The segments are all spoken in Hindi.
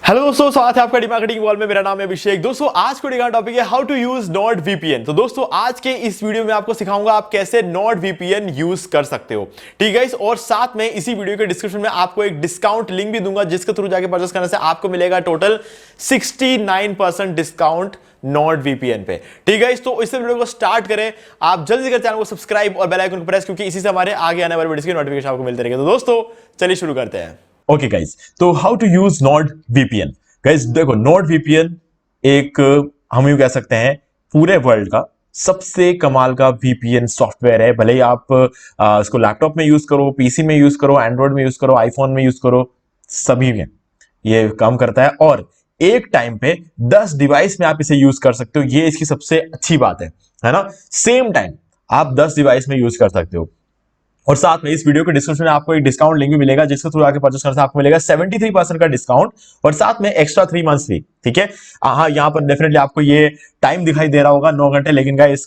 हेलो दोस्तों, स्वागत है आपका डी मार्केटिंग वॉल में। मेरा नाम है अभिषेक। दोस्तों आज को का टॉपिक है how to use Nord VPN. तो दोस्तों आज के इस वीडियो में आपको सिखाऊंगा आप कैसे नॉर्ड वीपीएन यूज कर सकते हो, ठीक है। और साथ में इसी वीडियो के डिस्क्रिप्शन में आपको एक डिस्काउंट लिंक भी दूंगा जिसके थ्रू जाके परचेस करने से आपको मिलेगा टोटल 69% डिस्काउंट नॉर्ड वीपीएन पे, ठीक है। तो इस वीडियो को स्टार्ट करें। आप जल्दी से चैनल को सब्सक्राइब और बेल आइकन को प्रेस, क्योंकि इसी से हमारे आगे आने वाले वीडियोस की नोटिफिकेशन आपको मिलते रहेंगे। तो दोस्तों चलिए शुरू करते हैं। ओके गाइस, तो how to use Nord VPN. Guys देखो, नॉर्ड वीपीएन एक हम यूं कह सकते हैं पूरे वर्ल्ड का सबसे कमाल का वीपीएन सॉफ्टवेयर है। भले ही आप इसको लैपटॉप में यूज करो, पीसी में यूज करो, एंड्रॉइड में यूज करो, आईफोन में यूज करो, सभी में ये काम करता है। और एक टाइम पे 10 डिवाइस में आप इसे यूज कर सकते हो। ये इसकी सबसे अच्छी बात है ना। सेम टाइम आप 10 डिवाइस में यूज कर सकते हो। और साथ में इस वीडियो के डिस्क्रिप्शन में आपको एक डिस्काउंट लिंक भी मिलेगा जिसके थ्रू आके परचेस करने से आपको मिलेगा 73% का डिस्काउंट और साथ में एक्स्ट्रा 3 मंथ्स फ्री, ठीक है। हाँ, यहाँ पर डेफिनेटली आपको ये टाइम दिखाई दे रहा होगा 9 घंटे, लेकिन गाइस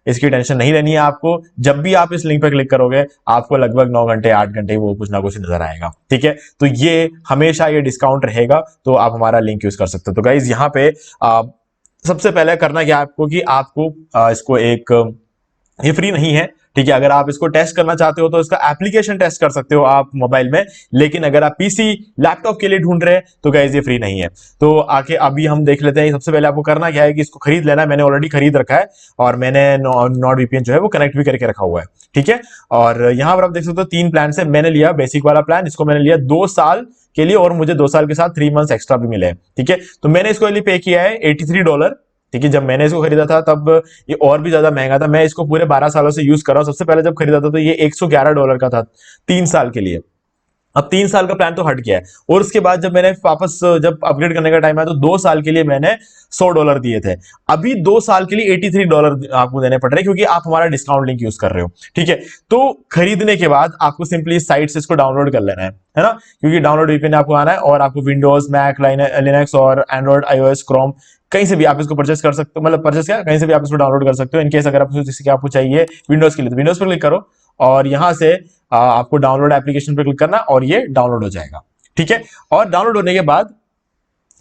इसकी टेंशन नहीं लेनी है आपको। जब भी आप इस लिंक पर क्लिक करोगे आपको लगभग 9 घंटे 8 घंटे वो कुछ ना कुछ नजर आएगा, ठीक है। तो ये हमेशा ये डिस्काउंट रहेगा, तो आप हमारा लिंक यूज कर सकते हो। तो गाइस यहाँ पे सबसे पहले करना क्या आपको कि आपको इसको ये फ्री नहीं है, ठीक है। अगर आप इसको टेस्ट करना चाहते हो तो इसका एप्लीकेशन टेस्ट कर सकते हो आप मोबाइल में, लेकिन अगर आप पीसी लैपटॉप के लिए ढूंढ रहे हैं तो गाइस ये फ्री नहीं है। तो आके अभी हम देख लेते हैं। सबसे पहले आपको करना क्या है कि इसको खरीद लेना है। मैंने ऑलरेडी खरीद रखा है और मैंने नॉर्ड वीपीएन जो है वो कनेक्ट भी करके रखा हुआ है, ठीक है। और यहां पर आप देख सकते हो 3 प्लान से मैंने लिया बेसिक वाला प्लान। इसको मैंने लिया 2 साल के लिए और मुझे 2 साल के साथ 3 मंथ्स एक्स्ट्रा भी मिले, ठीक है। तो मैंने इसको पे किया है $83, ठीक है। जब मैंने इसको खरीदा था तब ये और भी ज्यादा महंगा था। मैं इसको पूरे 12 सालों से यूज कर रहा हूं। सबसे पहले जब खरीदा था तो ये $111 का था 3 साल के लिए। अब 3 साल का प्लान तो हट गया है। और उसके बाद जब मैंने वापस जब अपग्रेड करने का टाइम आया तो 2 साल के लिए मैंने $100 दिए थे। अभी 2 साल के लिए $83 आपको देने पड़ रहे हैं क्योंकि आप हमारा डिस्काउंट लिंक यूज कर रहे हो, ठीक है। तो खरीदने के बाद आपको सिंपली साइट से इसको डाउनलोड कर लेना है ना। क्योंकि डाउनलोड वीपीएन आपको आना है और आपको विंडोज, मैक, लिनक्स और एंड्रॉइड, आईओएस, क्रोम कहीं से भी आप इसको परचेस कर सकते हो। मतलब परचेस क्या, कहीं से भी आप इसको डाउनलोड कर सकते हो। इनकेस अगर आपको चाहिए विंडोज के लिए तो विंडोज पर क्लिक करो और यहां से आपको डाउनलोड एप्लीकेशन पर क्लिक करना और ये डाउनलोड हो जाएगा, ठीक है। और डाउनलोड होने के बाद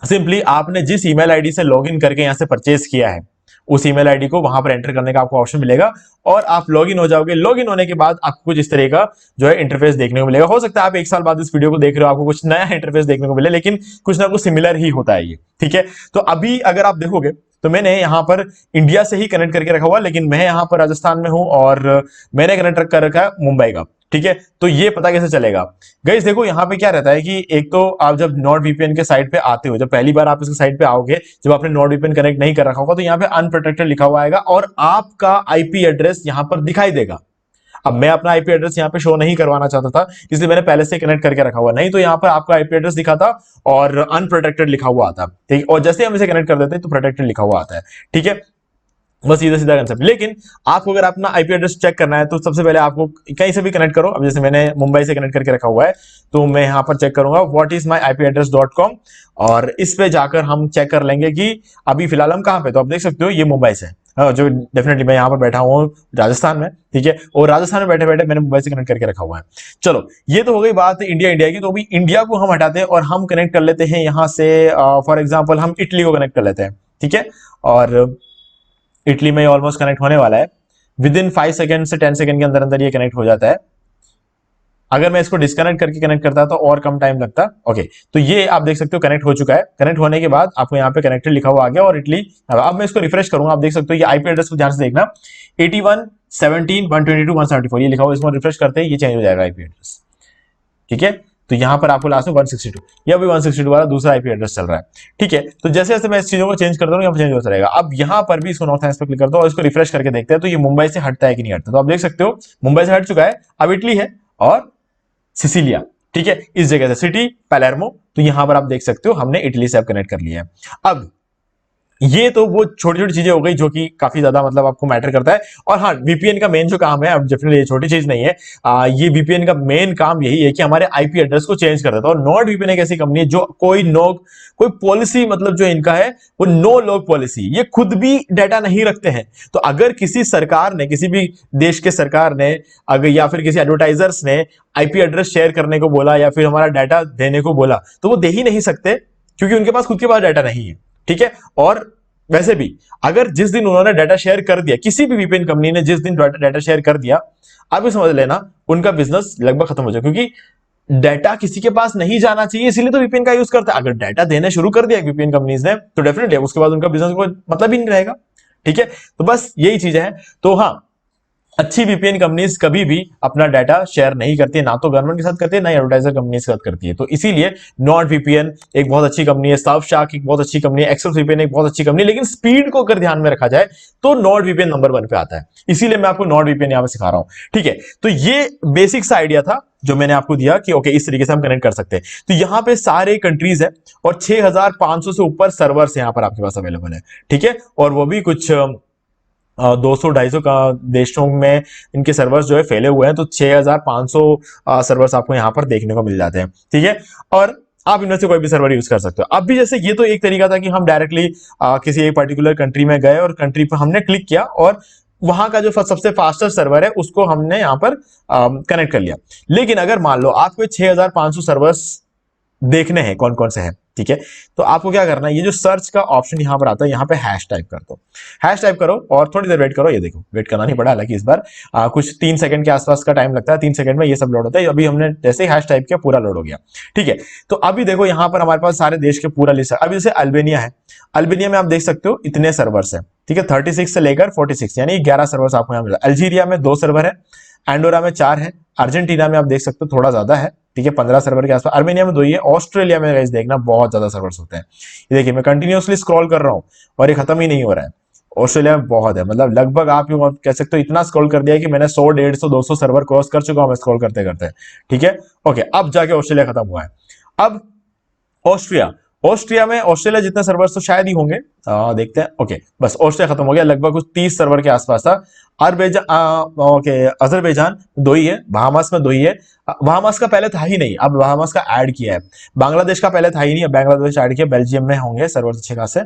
सिंपली आपने जिस ईमेल आईडी से लॉगिन करके यहां से परचेस किया है उस ईमेल आईडी को वहां पर एंटर करने का आपको ऑप्शन मिलेगा और आप लॉगिन हो जाओगे। लॉगिन होने के बाद आपको कुछ इस तरह का जो है इंटरफेस देखने को मिलेगा। हो सकता है आप 1 साल बाद इस वीडियो को देख रहे हो आपको कुछ नया इंटरफेस देखने को मिले, लेकिन कुछ ना कुछ सिमिलर ही होता है ये, ठीक है। तो अभी अगर आप देखोगे तो मैंने यहां पर इंडिया से ही कनेक्ट करके रखा हुआ, लेकिन मैं यहां पर राजस्थान में हूं और मैंने कनेक्ट कर रखा है मुंबई का, ठीक है। तो ये पता कैसे चलेगा गाइस, देखो यहां पे क्या रहता है कि एक तो आप जब नॉर्ड वीपीएन के साइट पे आते हो, जब पहली बार आप इसके साइट पे आओगे, जब आपने नॉर्ड वीपीएन कनेक्ट नहीं कर रखा होगा तो यहाँ पे अनप्रोटेक्टेड लिखा हुआ आएगा और आपका आईपी एड्रेस यहां पर दिखाई देगा। अब मैं अपना आईपी एड्रेस यहाँ पे शो नहीं करवाना चाहता था, इसलिए मैंने पहले से कनेक्ट करके रखा हुआ, नहीं तो यहाँ पर आपका आईपी एड्रेस दिखाता और अनप्रोटेक्टेड लिखा हुआ आता, ठीक है। और जैसे हम इसे कनेक्ट कर देते हैं तो प्रोटेक्टेड लिखा हुआ आता है, ठीक है। बस सीधा सीधा कंसेप्ट। लेकिन आपको अगर अपना आईपी एड्रेस चेक करना है तो सबसे पहले आपको कहीं से भी कनेक्ट करो। अब जैसे मैंने मुंबई से कनेक्ट करके रखा हुआ है तो मैं यहां पर चेक करूंगा whatismyipaddress.com और इस पे जाकर हम चेक कर लेंगे कि अभी फिलहाल हम कहां पे। तो आप देख सकते हो ये मुंबई से जो डेफिनेटली मैं यहां पर बैठा हूं राजस्थान में, ठीक है। और राजस्थान में बैठे बैठे मैंने मुंबई से कनेक्ट करके रखा हुआ है। चलो ये तो हो गई बात इंडिया की। तो अभी इंडिया को हम हटाते हैं और हम कनेक्ट कर लेते हैं यहां से फॉर एग्जाम्पल हम इटली को कनेक्ट कर लेते हैं, ठीक है। और इटली में ऑलमोस्ट कनेक्ट होने वाला है। विद इन 5 सेकंड से 10 सेकंड के अंदर अंदर ये कनेक्ट हो जाता है। अगर मैं इसको डिस्कनेक्ट करके कनेक्ट करता तो और कम टाइम लगता। ओके, तो ये आप देख सकते हो कनेक्ट हो चुका है। कनेक्ट होने के बाद आपको यहाँ पे कनेक्टेड लिखा हुआ आ गया और इटली। अब मैं इसको रिफ्रेश करूंगा, आप देख सकते हो ये आईपी एड्रेस को ध्यान से देखना 81 17 122 174 ये लिखा हुआ। इसको रिफ्रेश करते ही ये चेंज हो जाएगा आईपी एड्रेस, ठीक है। तो यहां पर आपको लास्ट में 162 या भी 162 वाला दूसरा आईपी एड्रेस चल रहा है, ठीक है। तो जैसे जैसे मैं इस चीजों को चेंज करता हूं यहाँ पर चेंज होता रहेगा। अब यहां पर भी इसको नॉर्थ ईस्ट पे क्लिक करता हूं और इसको रिफ्रेश करके देखते हैं तो ये मुंबई से हटता है कि नहीं हटता। तो आप देख सकते हो मुंबई से हट चुका है। अब इटली है और सिसिलिया, ठीक है। इस जगह से सिटी पैलेर्मो, तो यहां पर आप देख सकते हो हमने इटली से अब कनेक्ट कर लिया है। अब ये तो वो छोटी छोटी चीजें हो गई जो कि काफी ज्यादा मतलब आपको मैटर करता है। और हाँ, वीपीएन का मेन जो काम है, अब डेफिनेटली ये छोटी चीज नहीं है, ये वीपीएन का मेन काम यही है कि हमारे आईपी एड्रेस को चेंज कर देता है। और नॉर्ड वीपीएन एक ऐसी कंपनी है जो कोई पॉलिसी मतलब जो इनका है वो नो लॉग पॉलिसी, ये खुद भी डाटा नहीं रखते हैं। तो अगर किसी सरकार ने, किसी भी देश के सरकार ने अगर या फिर किसी एडवर्टाइजर्स ने आईपी एड्रेस शेयर करने को बोला या फिर हमारा डाटा देने को बोला तो वो दे ही नहीं सकते, क्योंकि उनके पास खुद के पास डाटा नहीं है, ठीक है। और वैसे भी अगर जिस दिन उन्होंने डाटा शेयर कर दिया, किसी भी वीपीएन कंपनी ने जिस दिन डाटा शेयर कर दिया, आप भी समझ लेना उनका बिजनेस लगभग खत्म हो जाए, क्योंकि डाटा किसी के पास नहीं जाना चाहिए, इसीलिए तो वीपीएन का यूज करता है। अगर डाटा देने शुरू कर दिया वीपीएन कंपनीज ने, तो डेफिनेटली उसके बाद उनका बिजनेस को मतलब ही नहीं रहेगा, ठीक है। तो बस यही चीजें हैं। तो हाँ, अच्छी वीपीएन कंपनीज कभी भी अपना डाटा शेयर नहीं करती है, ना तो गवर्नमेंट के साथ करती है, ना एडवर्टाइजर कंपनी के साथ करती है। तो इसीलिए नॉट वीपीएन एक बहुत अच्छी कंपनी है, सर्फशार्क एक बहुत अच्छी कंपनी है, एक्सेस वीपीएन एक बहुत अच्छी कंपनी है, लेकिन स्पीड को अगर ध्यान में रखा जाए तो नॉट वीपीएन नंबर 1 पे आता है। इसीलिए मैं आपको नॉट वीपीएन यहां पे सिखा रहा हूं, ठीक है। तो ये बेसिक सा आइडिया था जो मैंने आपको दिया कि ओके इस तरीके से हम कनेक्ट कर सकते हैं। तो यहां पे सारे कंट्रीज है और 6500 से ऊपर सर्वर्स यहां पर आपके पास अवेलेबल है, ठीक है। और वो भी कुछ 200-250 का देशों में इनके सर्वर्स जो है फैले हुए हैं। तो 6500 सर्वर्स आपको यहां पर देखने को मिल जाते हैं, ठीक है। और आप इनमें से कोई भी सर्वर यूज कर सकते हो। अब भी जैसे ये तो एक तरीका था कि हम डायरेक्टली किसी एक पर्टिकुलर कंट्री में गए और कंट्री पर हमने क्लिक किया और वहां का जो सबसे फास्टेस्ट सर्वर है उसको हमने यहां पर कनेक्ट कर लिया। लेकिन अगर मान लो आपको 6500 सर्वर्स देखने हैं कौन कौन से हैं, ठीक है, तो आपको क्या करना है, ये जो सर्च का ऑप्शन यहां पर आता है, यहां पे हैश टाइप कर दो, हैश टाइप करो और थोड़ी देर वेट करो। ये देखो वेट करना नहीं पड़ा, हालांकि इस बार कुछ 3 सेकंड के आसपास का टाइम लगता है, 3 सेकंड में ये सब लोड होता है। अभी हमने जैसे ही हैश टाइप किया पूरा लोड हो गया, ठीक है। तो अभी देखो यहां पर हमारे पास सारे देश के पूरा लिस्ट है। अभी जैसे अल्बेनिया है, अल्बेनिया में आप देख सकते हो इतने सर्वर्स है, ठीक है, 36 से लेकर 46 यानी 11 सर्वर्स आपको यहां मिला। अल्जीरिया में 2 सर्वर है, एंडोरा में 4 है, अर्जेंटीना में आप देख सकते हो थोड़ा ज्यादा है, ठीक है, 15 सर्वर के आसपास। अर्मेनिया में 2 ही है, ऑस्ट्रेलिया में गाइस देखना बहुत ज्यादा सर्वर्स होते हैं। ये देखिए मैं कंटिन्यूअसली स्क्रॉल कर रहा हूं और ये खत्म ही नहीं हो रहा है। ऑस्ट्रेलिया में बहुत है, मतलब लगभग आप यूं कह सकते हो इतना स्क्रॉल कर दिया कि मैंने 100, 150, 200 सर्वर क्रॉस कर चुका हूं मैं स्क्रॉल करते करते, ठीक है। ओके, अब जाके ऑस्ट्रेलिया खत्म हुआ है। अब ऑस्ट्रिया, ऑस्ट्रिया में ऑस्ट्रेलिया जितने सर्वर्स तो शायद ही होंगे, देखते हैं। ओके, बस ऑस्ट्रिया खत्म हो गया, लगभग कुछ 30 सर्वर के आसपास था। ओके, अजरबैजान 2 ही है, बहामास में 2 ही है। बहामास का पहले था ही नहीं, अब बहामास का ऐड किया है। बांग्लादेश का पहले था ही नहीं, अब बांग्लादेश ऐड किया। बेल्जियम में होंगे सर्वर अच्छे खासे,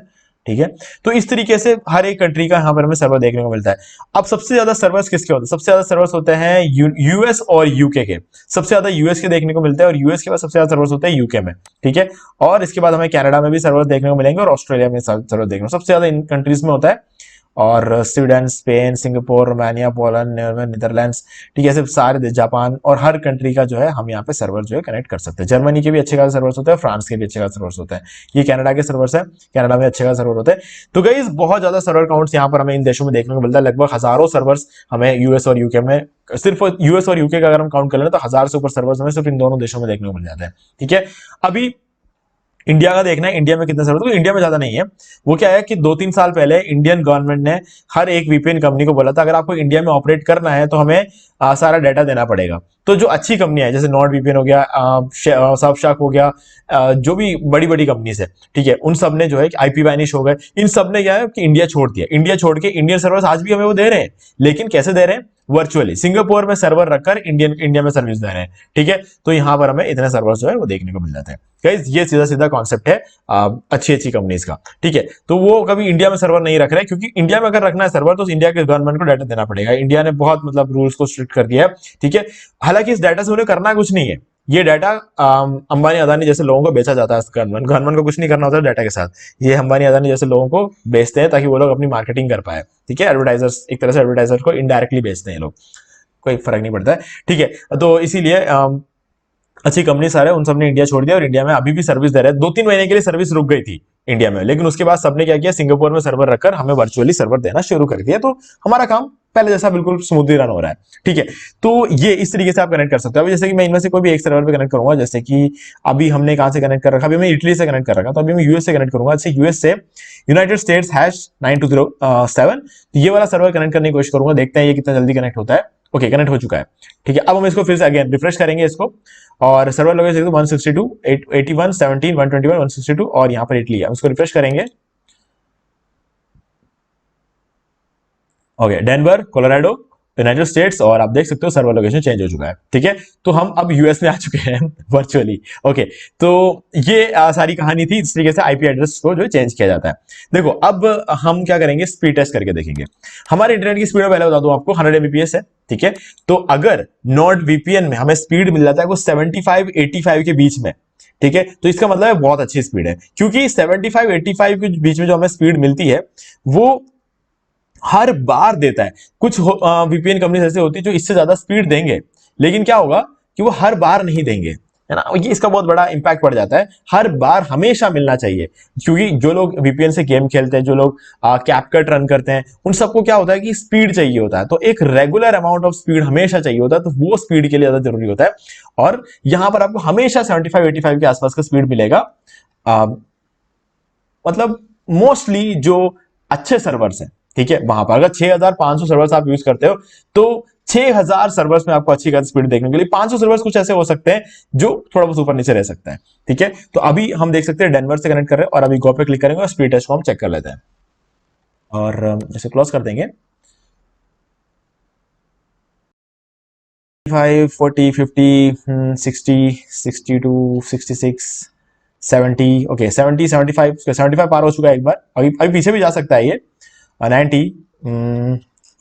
ठीक है। तो इस तरीके से हर एक कंट्री का यहां पर हमें सर्वर देखने को मिलता है। अब सबसे ज्यादा सर्वर्स किसके होते हैं? सबसे ज्यादा सर्वर्स होते हैं यूएस और यूके के। सबसे ज्यादा यूएस के देखने को मिलता है और यूएस के बाद सबसे ज्यादा सर्वर्स होते हैं यूके में, ठीक है। और इसके बाद हमें कनाडा में भी सर्वर्स देखने को मिलेंगे और ऑस्ट्रेलिया में सर्वर देखने को सबसे ज्यादा इन कंट्रीज में होता है। और Sweden, Spain, Singapore, Romania, Poland, Netherlands, ठीक है, सिर्फ सारे जापान और हर कंट्री का जो है हम यहाँ पे सर्वर जो है कनेक्ट कर सकते हैं। जर्मनी के भी अच्छे खासे सर्वर्स होते हैं, फ्रांस के भी अच्छे खासे सर्वर्स होते हैं। ये कनाडा के सर्वर्स है, कनाडा में अच्छे खासे सर्वर होते हैं। तो गाइस बहुत ज्यादा सर्वर काउंट्स यहाँ पर हमें इन देशों में देखने को मिलता है। लगभग हजारों सर्वर्स हमें यूएस और यूके में, सिर्फ यूएस और यूके का अगर हम काउंट कर लें तो 1000 से ऊपर सर्वर्स हमें सिर्फ इन दोनों देशों में देखने को मिल जाते हैं, ठीक है। अभी इंडिया का देखना है, इंडिया में कितने सर्वर, तो इंडिया में ज्यादा नहीं है। वो क्या है कि 2-3 साल पहले इंडियन गवर्नमेंट ने हर एक वीपीएन कंपनी को बोला था अगर आपको इंडिया में ऑपरेट करना है तो हमें सारा डाटा देना पड़ेगा। तो जो अच्छी कंपनी है जैसे नॉट वीपीएन हो गया, सर्फशार्क हो गया, जो भी बड़ी बड़ी कंपनीज है, ठीक है, उन सब ने जो है आईपी वाइनिश हो गए, इन सब ने क्या है कि इंडिया छोड़ दिया। इंडिया छोड़ के इंडियन सर्वर्स आज भी हमें वो दे रहे हैं, लेकिन कैसे दे रहे हैं? वर्चुअली सिंगापुर में सर्वर रखकर इंडिया में सर्विस दे रहे हैं, ठीक है। तो यहां पर हमें इतने सर्वर जो है वो देखने को मिल जाते हैं। गाइस ये सीधा सीधा कॉन्सेप्ट है अच्छी अच्छी कंपनीज का, ठीक है। तो वो कभी इंडिया में सर्वर नहीं रख रहे, क्योंकि इंडिया में अगर रखना है सर्वर तो इंडिया के गवर्नमेंट को डाटा देना पड़ेगा। इंडिया ने बहुत मतलब रूल्स को स्ट्रिक्ट कर दिया है, ठीक है। हालांकि इस डाटा से उन्हें करना कुछ नहीं है, ये डाटा अंबानी अदानी जैसे लोगों को बेचा जाता है। गवर्नमेंट को कुछ नहीं करना होता डाटा के साथ, ये अंबानी अदानी जैसे लोगों को बेचते हैं ताकि वो लोग अपनी मार्केटिंग कर पाए, ठीक है। एडवर्टाइजर्स, एक तरह से एडवर्टाइजर को इनडायरेक्टली बेचते हैं लोग, कोई फर्क नहीं पड़ता है, ठीक है। तो इसीलिए अच्छी कंपनी सारे उन सबने इंडिया छोड़ दिया और इंडिया में अभी भी सर्विस दे रहे हैं। 2-3 महीने के लिए सर्विस रुक गई थी इंडिया में, लेकिन उसके बाद सबने क्या किया, सिंगापुर में सर्वर रखकर हमें वर्चुअली सर्वर देना शुरू कर दिया। तो हमारा काम पहले जैसा बिल्कुल स्मूथली रन हो रहा है, ठीक है। तो ये इस तरीके से आप कनेक्ट कर सकते हो। अभी जैसे कि मैं इनमें से कोई भी एक सर्वर पे कनेक्ट करूंगा, जैसे कि अभी हमने कहां से कनेक्ट कर रखा, अभी मैं इटली से कनेक्ट कर रखा, तो अभी मैं यूएस से कनेक्ट करूंगा। जैसे यूएस से यूनाइटेड स्टेट्स #9207, ये वाला सर्वर कनेक्ट करने की कोशिश करूंगा, देखते हैं ये कितना जल्दी कनेक्ट होता है। ओके, कनेक्ट हो चुका है, ठीक है। अब हम इसको फिर से अगेन रिफ्रेश करेंगे इसको, और सर्वर लोकेशन 162, 81, 17, 121, 162 और यहाँ पर इटली है। उसको रिफ्रेश करेंगे। Okay, Denver, Colorado, United states, और आप देख सकते हो सर्वर लोकेशन चेंज हो चुका है, ठीक है। तो हम अब यूएस में आ चुके हैं वर्चुअली। ओके, तो ये सारी कहानी थी। इस तरीके से आईपी एड्रेस को जो चेंज किया जाता है। देखो अब हम क्या करेंगे, स्पीड टेस्ट करके देखेंगे। हमारे इंटरनेट की स्पीड पहले बता दूं आपको 100 Mbps है, ठीक है। तो अगर नॉट वीपीएन में हमें स्पीड मिल जाता है वो 75-85 के बीच में, ठीक है, तो इसका मतलब है बहुत अच्छी स्पीड है, क्योंकि 75 85 के बीच में जो हमें स्पीड मिलती है वो हर बार देता है। कुछ वीपीएन कंपनी ऐसे होती है जो इससे ज्यादा स्पीड देंगे, लेकिन क्या होगा कि वो हर बार नहीं देंगे, है ना। ये इसका बहुत बड़ा इंपैक्ट पड़ जाता है। हर बार हमेशा मिलना चाहिए, क्योंकि जो लोग वीपीएन से गेम खेलते हैं, जो लोग कैपकट रन करते हैं, उन सबको क्या होता है कि स्पीड चाहिए होता है, तो एक रेगुलर अमाउंट ऑफ स्पीड हमेशा चाहिए होता है, तो वो स्पीड के लिए ज्यादा जरूरी होता है। और यहां पर आपको हमेशा 75 85 के आसपास का स्पीड मिलेगा। आ, मतलब मोस्टली जो अच्छे सर्वर्स हैं, ठीक है, वहां पर अगर 6500 सर्वर्स आप यूज करते हो तो 6000 सर्वर्स में आपको अच्छी खासी स्पीड देखने के लिए 500 सर्वर्स कुछ ऐसे हो सकते हैं जो थोड़ा बहुत ऊपर नीचे रह सकते हैं, ठीक है। तो अभी हम देख सकते हैं डेनवर से कनेक्ट कर रहे हैं और अभी गो पे क्लिक करेंगे और स्पीड टेस्ट को हम चेक कर लेते हैं और जैसे क्लोज कर देंगे। 5 40 50 60 62 66 70 ओके 70 75 75 पार हो चुका है एक बार, अभी अभी पीछे भी जा सकता है ये। 90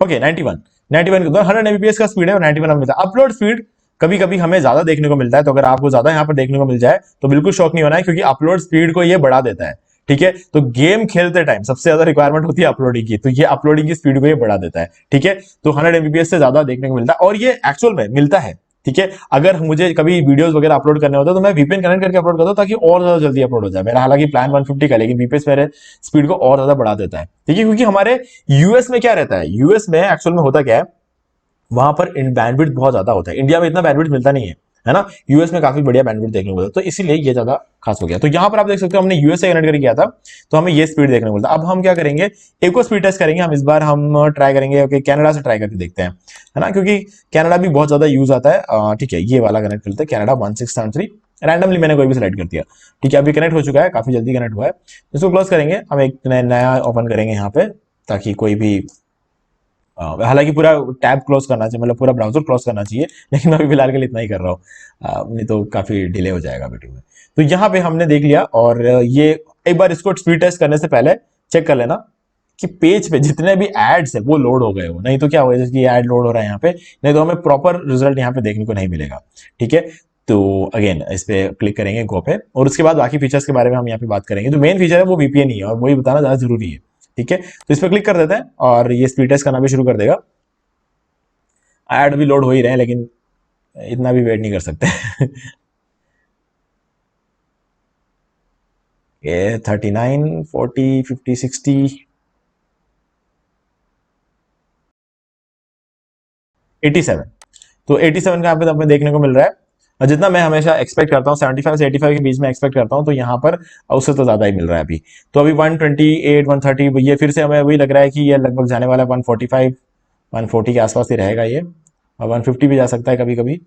ओके 91 100 एमबीपीएस का स्पीड है और 91 मिलता है। अपलोड स्पीड कभी कभी हमें ज्यादा देखने को मिलता है, तो अगर आपको ज्यादा यहाँ पर देखने को मिल जाए तो बिल्कुल शॉक नहीं होना है, क्योंकि अपलोड स्पीड को ये बढ़ा देता है, ठीक है। तो गेम खेलते टाइम सबसे ज्यादा रिक्वायरमेंट होती है अपलोडिंग की, तो ये अपलोडिंग की स्पीड को ये बढ़ा देता है, ठीक है। तो 100 एमबीपीएस से ज्यादा देखने को मिलता है और ये एक्चुअल में मिलता है, ठीक है। अगर मुझे कभी वीडियोस वगैरह अपलोड करने होते हैं तो मैं वीपीएन कनेक्ट करके अपलोड करता हूं ताकि और ज्यादा जल्दी अपलोड हो जाए। मेरा हालांकि प्लान 150 का, लेकिन वीपीएस मेरे स्पीड को और ज्यादा बढ़ा देता है, ठीक है। क्योंकि हमारे यूएस में क्या रहता है, यूएस में एक्चुअल में होता क्या है, वहां पर बैंडविड्थ बहुत ज्यादा होता है, इंडिया में इतना बैंडविड्थ मिलता नहीं है ना। यूएस में काफी बढ़िया बैंडविड्थ देखने को मिलता है, तो इसीलिए ये ज्यादा खास हो गया। तो यहां पर आप देख सकते हो हमने यूएस से कनेक्ट करके किया था तो हमें ये स्पीड देखने को मिलता है। अब हम क्या करेंगे, एक और स्पीड टेस्ट करेंगे हम, इस बार हम ट्राई करेंगे ओके कनाडा से ट्राई करके देखते हैं, है ना, क्योंकि कनाडा भी बहुत ज्यादा यूज आता है, ठीक है। ये वाला कनेक्ट करते हैं कनाडा 1673, रैंडमली मैंने कोई भी सिलेक्ट कर दिया, ठीक है। अभी कनेक्ट हो चुका है, काफी जल्दी कनेक्ट हुआ है। इसको क्लोज करेंगे, हम एक नया ओपन करेंगे यहाँ पे, ताकि कोई भी हालांकि पूरा टैब क्लोज करना चाहिए, मतलब पूरा ब्राउजर क्लोज करना चाहिए, लेकिन मैं अभी फिलहाल के लिए इतना ही कर रहा हूँ, नहीं तो काफी डिले हो जाएगा वीडियो में। तो यहाँ पे हमने देख लिया, और ये एक बार इसको स्पीड टेस्ट करने से पहले चेक कर लेना कि पेज पे जितने भी एड्स है वो लोड हो गए हो, नहीं तो क्या होगा जैसे कि एड लोड हो रहा है यहाँ पे, नहीं तो हमें प्रॉपर रिजल्ट यहाँ पे देखने को नहीं मिलेगा, ठीक है। तो अगेन इस पे क्लिक करेंगे गो पे, और उसके बाद बाकी फीचर्स के बारे में हम यहाँ पे बात करेंगे। जो मेन फीचर है वो वीपीएन ही है, और वही बताना ज्यादा जरूरी है, ठीक है। तो इस पर क्लिक कर देते हैं और ये स्पीड टेस्ट करना भी शुरू कर देगा। ऐड भी लोड हो ही रहे हैं, लेकिन इतना भी वेट नहीं कर सकते। ये 39 40 50 60 87, तो 87 का यहाँ पे हमें देखने को मिल रहा है, और जितना मैं हमेशा एक्सपेक्ट करता हूँ 75 से 85 के बीच में एक्सपेक्ट करता हूँ, तो यहाँ पर उससे तो ज्यादा ही मिल रहा है अभी। तो अभी 128 130 ये फिर से हमें वही लग रहा है कि ये लगभग जाने वाला है 145 140 के आसपास ही रहेगा ये, और 150 भी जा सकता है कभी कभी।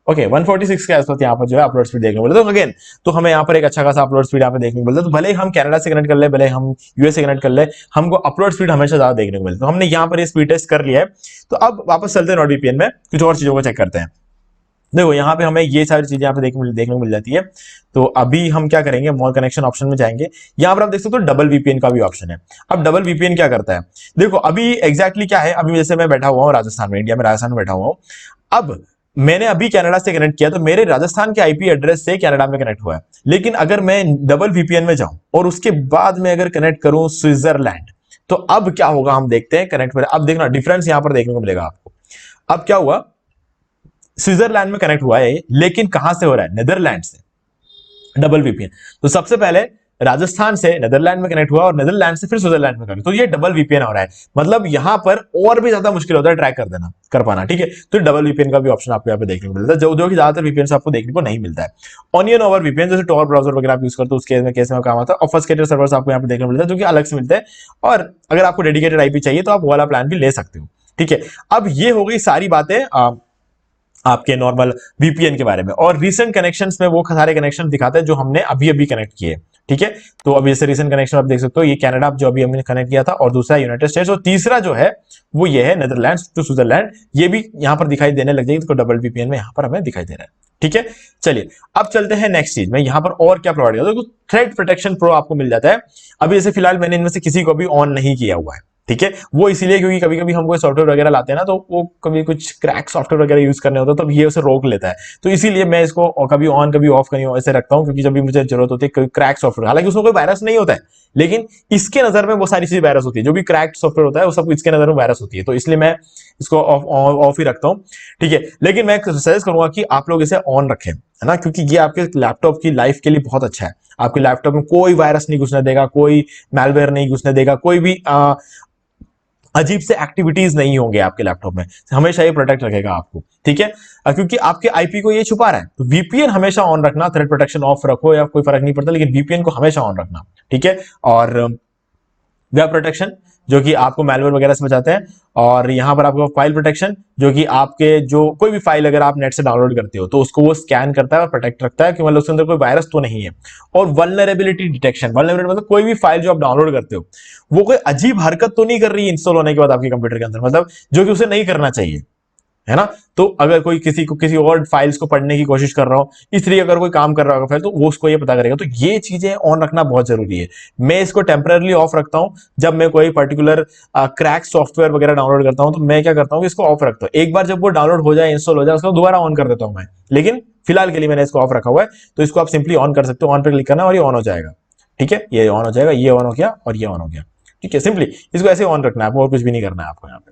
ओके 146 के आसपास यहाँ पर जो है अपलोड स्पीड देखने को मिलता है। तो अगेन तो हमें यहाँ पर एक अच्छा खासा अपलोड स्पीड यहाँ पे देखने को मिलता है। तो भले ही हम कनाडा से कनेक्ट कर ले, भले हम यूएस से कनेक्ट कर ले, हमको अपलोड स्पीड हमेशा ज्यादा देखने को मिलता है। तो हमने यहाँ पर ये स्पीड टेस्ट कर लिया है, तो अब वापस चलते हैं नॉर्डवीपीएन में, कुछ और चीजों को चेक करते हैं। देखो यहाँ पे हमें ये सारी चीजें यहाँ पे देखने को मिल जाती है। तो अभी हम क्या करेंगे, मोर कनेक्शन ऑप्शन में जाएंगे, यहाँ पर आप देख सकते हो डबल वीपीएन का भी ऑप्शन है। अब डबल वीपीएन क्या करता है, देखो अभी एग्जैक्टली क्या है, अभी जैसे मैं बैठा हुआ हूँ राजस्थान में, इंडिया में राजस्थान में बैठा हुआ हूँ। अब मैंने अभी कनाडा से कनेक्ट किया तो मेरे राजस्थान के आईपी एड्रेस से कनाडा में कनेक्ट हुआ है, लेकिन अगर मैं डबल वीपीएन में जाऊं और उसके बाद में अगर कनेक्ट करूं स्विट्जरलैंड, तो अब क्या होगा हम देखते हैं कनेक्ट पर। अब देखना डिफरेंस यहां पर देखने को मिलेगा आपको। अब क्या हुआ, स्विट्जरलैंड में कनेक्ट हुआ है, लेकिन कहां से हो रहा है, नेदरलैंड से, डबल वीपीएन। तो सबसे पहले राजस्थान से नेदरलैंड में कनेक्ट हुआ और नेदरलैंड से फिर स्विट्जरलैंड में कनेक्ट, तो ये डबल वीपीएन हो रहा है। मतलब यहां पर और भी ज्यादा मुश्किल होता है ट्रैक कर पाना, ठीक है। तो डबल वीपीएन का भी ऑप्शन आपको यहाँ पे देखने को मिलता है, जो कि ज्यादातर वीपीएन से आपको देखने को नहीं मिलता है। ऑनियन ओवर वीपीएन जैसे टॉर ब्राउजर वगैरह आप यूज करते हो उसके केस में काम आता है। ऑफस्केटेड सर्वर्स आपको यहाँ पे देखने को मिलता है, जो कि अलग से मिलते हैं, और अगर आपको डेडिकेटेड आईपी चाहिए तो आप वो वाला प्लान भी ले सकते हो, ठीक है। अब ये हो गई सारी बातें आपके नॉर्मल वीपीएन के बारे में, और रीसेंट कनेक्शंस में वो सारे कनेक्शन दिखाते हैं जो हमने अभी अभी कनेक्ट किए, ठीक है। तो अभी जैसे रीसेंट कनेक्शन आप देख सकते हो, ये कनाडा जो अभी हमने कनेक्ट किया था, और दूसरा यूनाइटेड स्टेट्स, और तीसरा जो है वो ये है नेदरलैंड्स टू स्विट्जरलैंड, ये भी यहां पर दिखाई देने लग जाएगी, तो डबल वीपीएन में यहां पर हमें दिखाई दे रहा है, ठीक है। चलिए अब चलते हैं नेक्स्ट चीज में, यहां पर और क्या प्रोवाइड किया, थ्रेड प्रोटेक्शन प्रो आपको मिल जाता है। अभी जैसे फिलहाल मैंने इनमें से किसी को भी ऑन नहीं किया हुआ है, ठीक है, वो इसीलिए क्योंकि कभी कभी हम कोई सॉफ्टवेयर वगैरह लाते हैं ना, तो वो कभी कुछ क्रैक सॉफ्टवेयर वगैरह यूज करने होता है, तो ये उसे रोक लेता है। तो इसीलिए मैं इसको कभी ऑन कभी ऑफ कभी ऐसे रखता हूं, क्योंकि जब भी मुझे जरूरत होती है कोई क्रैक सॉफ्टवेयर, हालांकि उसमें कोई वायरस नहीं होता है, लेकिन इसके नजर में वो सारी चीजें वायरस होती है। जो भी क्रैक सॉफ्टवेयर होता है वो सब इसके नजर में वायरस होती है, तो इसलिए मैं इसको ऑफ ही रखता हूं। ठीक है, लेकिन मैं सजेस्ट करूंगा कि आप लोग इसे ऑन रखें, है ना, क्योंकि ये आपके लैपटॉप की लाइफ के लिए बहुत अच्छा है। आपके लैपटॉप में कोई वायरस नहीं घुसने देगा, कोई मैलवेयर नहीं घुसने देगा, कोई भी अजीब से एक्टिविटीज नहीं होंगे आपके लैपटॉप में, हमेशा ये प्रोटेक्ट रखेगा आपको। ठीक है, क्योंकि आपके आईपी को ये छुपा रहा है, तो वीपीएन हमेशा ऑन रखना, थ्रेड प्रोटेक्शन ऑफ रखो या कोई फर्क नहीं पड़ता, लेकिन वीपीएन को हमेशा ऑन रखना। ठीक है, और वेब प्रोटेक्शन जो कि आपको मैलवेयर वगैरह से बचाते हैं, और यहां पर आपको फाइल प्रोटेक्शन जो कि आपके जो कोई भी फाइल अगर आप नेट से डाउनलोड करते हो तो उसको वो स्कैन करता है और प्रोटेक्ट रखता है कि मतलब उसके अंदर कोई वायरस तो नहीं है। और वल्नरेबिलिटी डिटेक्शन, वल्नरेबिलिटी मतलब कोई भी फाइल जो आप डाउनलोड करते हो वो कोई अजीब हरकत तो नहीं कर रही है इंस्टॉल होने के बाद आपके कंप्यूटर के अंदर, मतलब जो कि उसे नहीं करना चाहिए, है ना। तो अगर कोई किसी को किसी और फाइल्स को पढ़ने की कोशिश कर रहा हो, इसलिए अगर कोई काम कर रहा होगा फाइल, तो वो उसको ये पता करेगा। तो ये चीजें ऑन रखना बहुत जरूरी है। मैं इसको टेम्पररी ऑफ रखता हूं जब मैं कोई पर्टिकुलर क्रैक सॉफ्टवेयर वगैरह डाउनलोड करता हूं, तो मैं क्या करता हूं कि इसको ऑफ रखता हूं। एक बार जब वो डाउनलोड हो जाए, इंस्टॉल हो जाए, उसको दोबारा ऑन कर देता हूं मैं, लेकिन फिलहाल के लिए मैंने इसको ऑफ रखा हुआ है। तो इसको आप सिंपली ऑन कर सकते हो, ऑन पर क्लिक करना और ये ऑन हो जाएगा। ठीक है, ये ऑन हो जाएगा, ये ऑन हो गया और ये ऑन हो गया। ठीक है, सिंपली इसको ऐसे ऑन रखना है आपको, और कुछ भी नहीं करना है आपको यहाँ पे।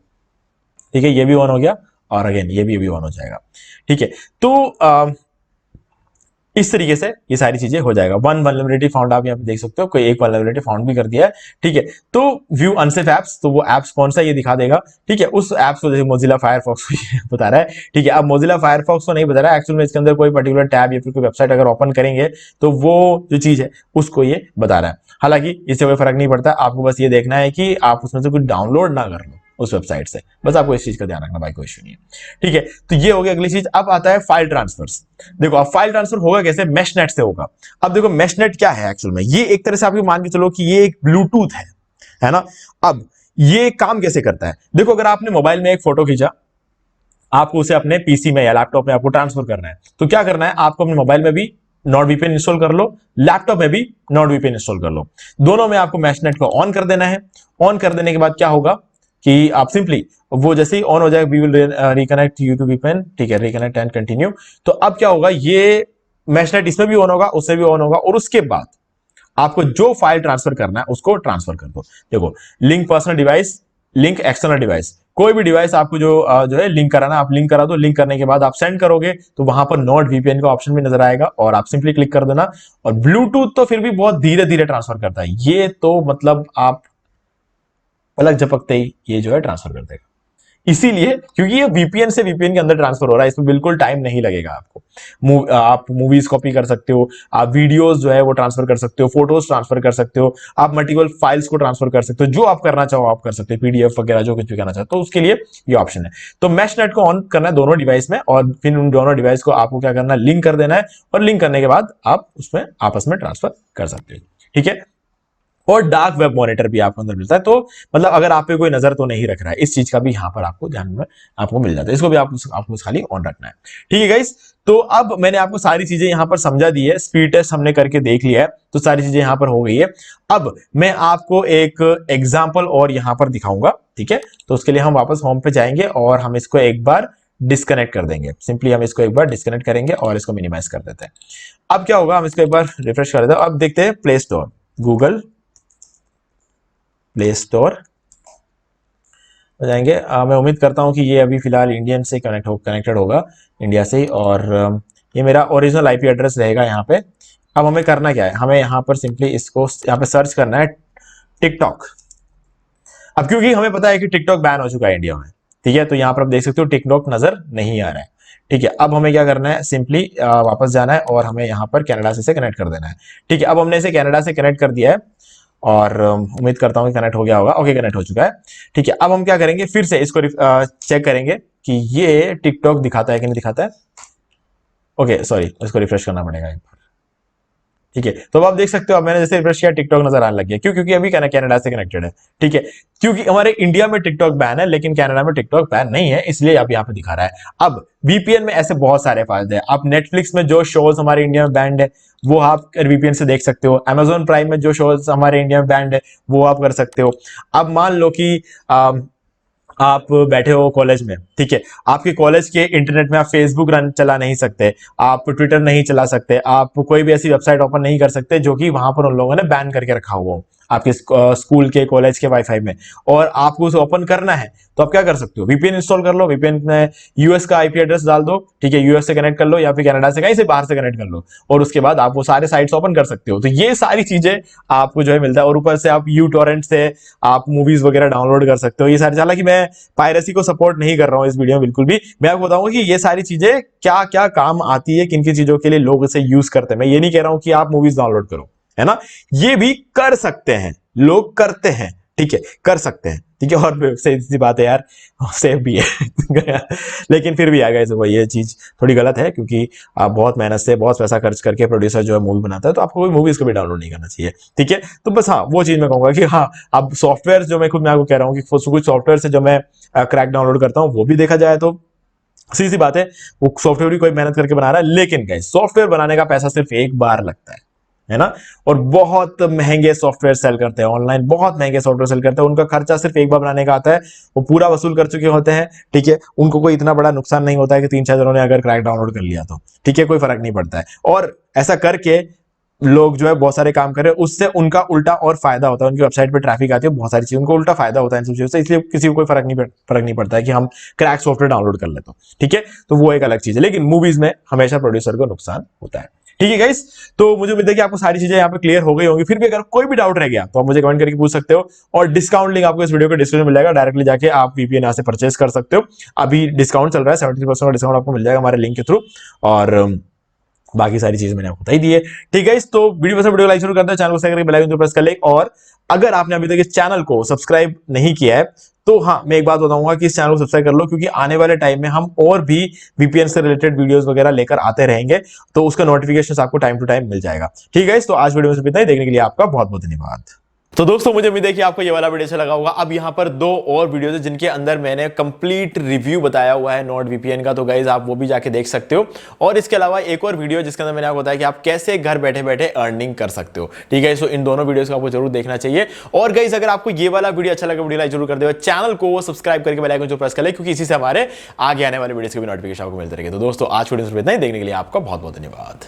ठीक है, ये भी ऑन हो गया और अगेन ये भी ऑन हो जाएगा। ठीक है, तो इस तरीके से ये सारी चीजें हो जाएगा। वन वल्नरेबिलिटी फाउंड, आप यहाँ पे देख सकते हो, कोई एक वल्नरेबिलिटी फाउंड भी कर दिया है। ठीक है, तो व्यू अनसेफ एप्स, तो वो एप्स कौन सा ये दिखा देगा। ठीक है, उस एप्स को जैसे मोजिला फायरफॉक्स को बता रहा है। ठीक है, अब मोजिला फायरफॉक्स को नहीं बता रहा है, एक्चुअल में इसके अंदर कोई पर्टिकुलर टैब या फिर कोई वेबसाइट अगर ओपन करेंगे तो वो जो चीज है उसको ये बता रहा है। हालांकि इससे कोई फर्क नहीं पड़ता, आपको बस ये देखना है कि आप उसमें से कुछ डाउनलोड ना कर लो उस वेबसाइट से, बस आपको इस चीज का ध्यान रखना, भाई कोई इशू नहीं है। ठीक है, तो ये हो गया अगली चीज। अब आता है फाइल ट्रांसफर्स। देखो अब फाइल ट्रांसफर होगा कैसे, मैश नेट से होगा। अब देखो मैश नेट क्या है एक्चुअल में, ये एक तरह से आप मान के चलो कि ये एक ब्लूटूथ है ना। अब ये काम कैसे करता है, देखो अगर आपने मोबाइल में एक फोटो खींचा, आपको उसे अपने पीसी में या लैपटॉप में आपको ट्रांसफर करना है, तो क्या करना है, आपको अपने मोबाइल में भी नॉट वीपीएन इंस्टॉल कर लो, लैपटॉप में भी नॉट वीपीएन इंस्टॉल कर लो, दोनों में आपको मैश नेट को ऑन कर देना है। ऑन कर देने के बाद क्या होगा कि आप सिंपली वो जैसे ही ऑन हो जाएगा, we will reconnect you to VPN. ठीक है, रिकनेक्ट एंड कंटिन्यू। तो अब क्या होगा, ये मैश नेट इसमें भी ऑन होगा, उससे भी ऑन होगा, और उसके बाद आपको जो फाइल ट्रांसफर करना है उसको ट्रांसफर कर दो। देखो, link personal device, link external device, कोई भी डिवाइस आपको जो है लिंक कराना, आप लिंक करा दो। लिंक करने के बाद आप सेंड करोगे तो वहां पर नॉट वीपीएन का ऑप्शन भी नजर आएगा, और आप सिंपली क्लिक कर देना। और ब्लूटूथ तो फिर भी बहुत धीरे धीरे ट्रांसफर करता है, ये तो मतलब आप पलक झपकते ही ये जो है ट्रांसफर कर देगा। इसीलिए क्योंकि ये वीपीएन से वीपीएन के अंदर ट्रांसफर हो रहा है, इसमें बिल्कुल टाइम नहीं लगेगा आपको। आप मूवीज कॉपी कर सकते हो, आप वीडियोस जो है वो ट्रांसफर कर सकते हो, फोटोज ट्रांसफर कर सकते हो, आप मल्टीपल फाइल्स को ट्रांसफर कर सकते हो, जो आप करना चाहो आप कर सकते हो, पीडीएफ वगैरह जो कुछ भी करना चाहते हो, तो उसके लिए ये ऑप्शन है। तो मैश नेट को ऑन करना है दोनों डिवाइस में, और फिर उन दोनों डिवाइस को आपको क्या करना है, लिंक कर देना है, और लिंक करने के बाद आप उसमें आपस में ट्रांसफर कर सकते हो। ठीक है, और डार्क वेब मॉनिटर भी आपको अंदर मिलता है, तो मतलब अगर आप पे कोई नजर तो नहीं रख रहा है, इस चीज का भी यहां पर आपको ध्यान में आपको मिल जाता है, इसको भी आपको खाली ऑन रखना है। ठीक है गाइस, तो अब मैंने आपको सारी चीजें यहां पर समझा दी है, स्पीड टेस्ट हमने करके देख लिया है, तो सारी चीजें यहां पर हो गई है। अब मैं आपको एक एग्जाम्पल और यहां पर दिखाऊंगा। ठीक है, तो उसके लिए हम वापस होम पे जाएंगे और हम इसको एक बार डिस्कनेक्ट कर देंगे। सिंपली हम इसको एक बार डिस्कनेक्ट करेंगे और इसको मिनिमाइज कर देते हैं। अब क्या होगा, हम इसको एक बार रिफ्रेश कर देते हैं। अब देखते हैं play store, Google play store हो जाएंगे। मैं उम्मीद करता हूं कि ये अभी फिलहाल इंडियन से कनेक्टेड होगा, इंडिया से ही, और ये मेरा ओरिजिनल आईपी एड्रेस रहेगा यहाँ पे। अब हमें करना क्या है, हमें यहाँ पर सिंपली इसको यहाँ पे सर्च करना है टिकटॉक। अब क्योंकि हमें पता है कि टिकटॉक बैन हो चुका है इंडिया में, ठीक है, तो यहाँ पर आप देख सकते हो टिकटॉक नजर नहीं आ रहा है। ठीक है, अब हमें क्या करना है, सिंपली वापस जाना है और हमें यहाँ पर कनाडा से कनेक्ट कर देना है। ठीक है, अब हमने इसे कनाडा से कनेक्ट कर दिया है, और उम्मीद करता हूं कि कनेक्ट हो गया होगा। ओके, कनेक्ट हो चुका है। ठीक है, अब हम क्या करेंगे, फिर से इसको चेक करेंगे कि ये टिकटॉक दिखाता है कि नहीं दिखाता है। ओके सॉरी, इसको रिफ्रेश करना पड़ेगा एक बार। ठीक है। तो अब आप देख सकते हो, अब मैंने जैसे रिफ्रेश किया टिकटॉक नजर आने लग गया। क्यों? क्योंकि अभी कनाडा से कनेक्टेड है। ठीक है, क्योंकि हमारे इंडिया में टिकटॉक बैन है लेकिन कनाडा में टिकटॉक बैन नहीं है, इसलिए अब यहाँ पे दिखा रहा है। अब वीपीएन में ऐसे बहुत सारे फायदे हैं। आप नेटफ्लिक्स में जो शोज हमारे इंडिया में बैंड है वो आप वीपीएन से देख सकते हो। अमेजोन प्राइम में जो शोज हमारे इंडिया में बैंड है वो आप कर सकते हो। अब मान लो कि आप बैठे हो कॉलेज में, ठीक है, आपके कॉलेज के इंटरनेट में आप फेसबुक रन चला नहीं सकते, आप ट्विटर नहीं चला सकते, आप कोई भी ऐसी वेबसाइट ओपन नहीं कर सकते जो कि वहां पर उन लोगों ने बैन करके रखा हुआ हो आपके स्कूल के कॉलेज के वाईफाई में, और आपको उसे ओपन करना है तो आप क्या कर सकते हो? वीपीएन इंस्टॉल कर लो। वीपीएन में यूएस का आईपी एड्रेस डाल दो, ठीक है, यूएस से कनेक्ट कर लो या फिर कनाडा से कहीं से बाहर से कनेक्ट कर लो, और उसके बाद आप वो सारे साइट्स ओपन कर सकते हो। तो ये सारी चीजें आपको जो है मिलता है, और ऊपर से आप यू टॉरेंट से आप मूवीज वगैरह डाउनलोड कर सकते हो। ये सारी, हालांकि मैं पायरेसी को सपोर्ट नहीं कर रहा हूं इस वीडियो में बिल्कुल भी। मैं आपको बताऊंगा कि ये सारी चीजें क्या क्या काम आती है, किन किन चीजों के लिए लोग इसे यूज करते हैं। मैं ये नहीं कह रहा हूं कि आप मूवीज डाउनलोड करो, है ना, ये भी कर सकते हैं, लोग करते हैं, ठीक है, कर सकते हैं, ठीक है। और सही सी बात है यार, सेफ भी है लेकिन फिर भी आ गए वो, ये चीज थोड़ी गलत है, क्योंकि आप बहुत मेहनत से बहुत पैसा खर्च करके प्रोड्यूसर जो है मूवी बनाता है, तो आपको कोई मूवीज को भी डाउनलोड नहीं करना चाहिए, ठीक है। तो बस हाँ, वो चीज मैं कहूंगा कि हाँ, अब सॉफ्टवेयर जो मैं खुद मैं आपको कह रहा हूँ कि कुछ सॉफ्टवेयर से जो मैं क्रैक डाउनलोड करता हूँ वो भी देखा जाए तो सीधी सी बात है, वो सॉफ्टवेयर भी कोई मेहनत करके बना रहा है, लेकिन गाइस सॉफ्टवेयर बनाने का पैसा सिर्फ एक बार लगता है ना, और बहुत महंगे सॉफ्टवेयर सेल करते हैं ऑनलाइन, बहुत महंगे सॉफ्टवेयर सेल करते हैं, उनका खर्चा सिर्फ एक बार बनाने का आता है, वो पूरा वसूल कर चुके होते हैं, ठीक है। उनको कोई इतना बड़ा नुकसान नहीं होता है कि 3-4 जनों ने अगर क्रैक डाउनलोड कर लिया तो, ठीक है, कोई फर्क नहीं पड़ता है। और ऐसा करके लोग जो है बहुत सारे काम कर रहे हैं, उससे उनका उल्टा और फायदा होता है, उनकी वेबसाइट पे ट्रैफिक आती है, बहुत सारी चीजें, उनको उल्टा फायदा होता है इन सब चीजों से, इसलिए किसी को कोई फर्क नहीं पड़ता है कि हम क्रैक सॉफ्टवेयर डाउनलोड कर लेते हो, ठीक है। तो वो एक अलग चीज है, लेकिन मूवीज में हमेशा प्रोड्यूसर को नुकसान होता है, ठीक है गाइस। तो मुझे उम्मीद है कि आपको सारी चीजें यहाँ पे क्लियर हो गई होंगी। फिर भी अगर कोई भी डाउट रह गया तो आप मुझे कमेंट करके पूछ सकते हो, और डिस्काउंट लिंक आपको इस वीडियो के डिस्क्रिप्शन में मिल जाएगा, डायरेक्टली जाके आप वीपीएन यहाँ से परचेस कर सकते हो। अभी डिस्काउंट चल रहा है, 70% का डिस्काउंट आपको मिल जाएगा हमारे लिंक के थ्रू, और बाकी सारी चीजें मैंने आपको बता ही दी है, ठीक है। तो वीडियो पसंद, वीडियो लाइक जरूर करते हैं, चैनल को सब्सक्राइब करके बेल आइकन प्रेस कर ले, और अगर आपने अभी तक इस चैनल को सब्सक्राइब नहीं किया है तो हाँ, मैं एक बात बताऊंगा कि इस चैनल को सब्सक्राइब कर लो, क्योंकि आने वाले टाइम में हम और भी वीपीएन से रिलेटेड वीडियोस वगैरह लेकर आते रहेंगे, तो उसका नोटिफिकेशन आपको टाइम टू टाइम मिल जाएगा, ठीक है। तो आज वीडियो में सिर्फ इतना ही, देखने के लिए आपका बहुत बहुत धन्यवाद। तो दोस्तों, मुझे उम्मीद है कि आपको ये वाला वीडियो अच्छा लगा होगा। अब यहाँ पर 2 और वीडियोस है जिनके अंदर मैंने कंप्लीट रिव्यू बताया हुआ है नॉट वीपीएन का, तो गाइज आप वो भी जाके देख सकते हो। और इसके अलावा एक और वीडियो जिसके अंदर मैंने आपको बताया कि आप कैसे घर बैठे बैठे अर्निंग कर सकते हो, ठीक है। सो इन दोनों वीडियोस को आपको जरूर देखना चाहिए। और गाइज अगर आपको ये वाला वीडियो अच्छा लगा, वीडियो लाइक जरूर कर दो, चैनल को सब्सक्राइब करके बेल आइकन जो प्रेस कर ले, क्योंकि इसी से हमारे आगे आने वाले वीडियोस के भी नोटिफिकेशन आपको मिलते रहेंगे। तो दोस्तों, आज वीडियो में इतना ही, देखने के लिए आपका बहुत बहुत धन्यवाद।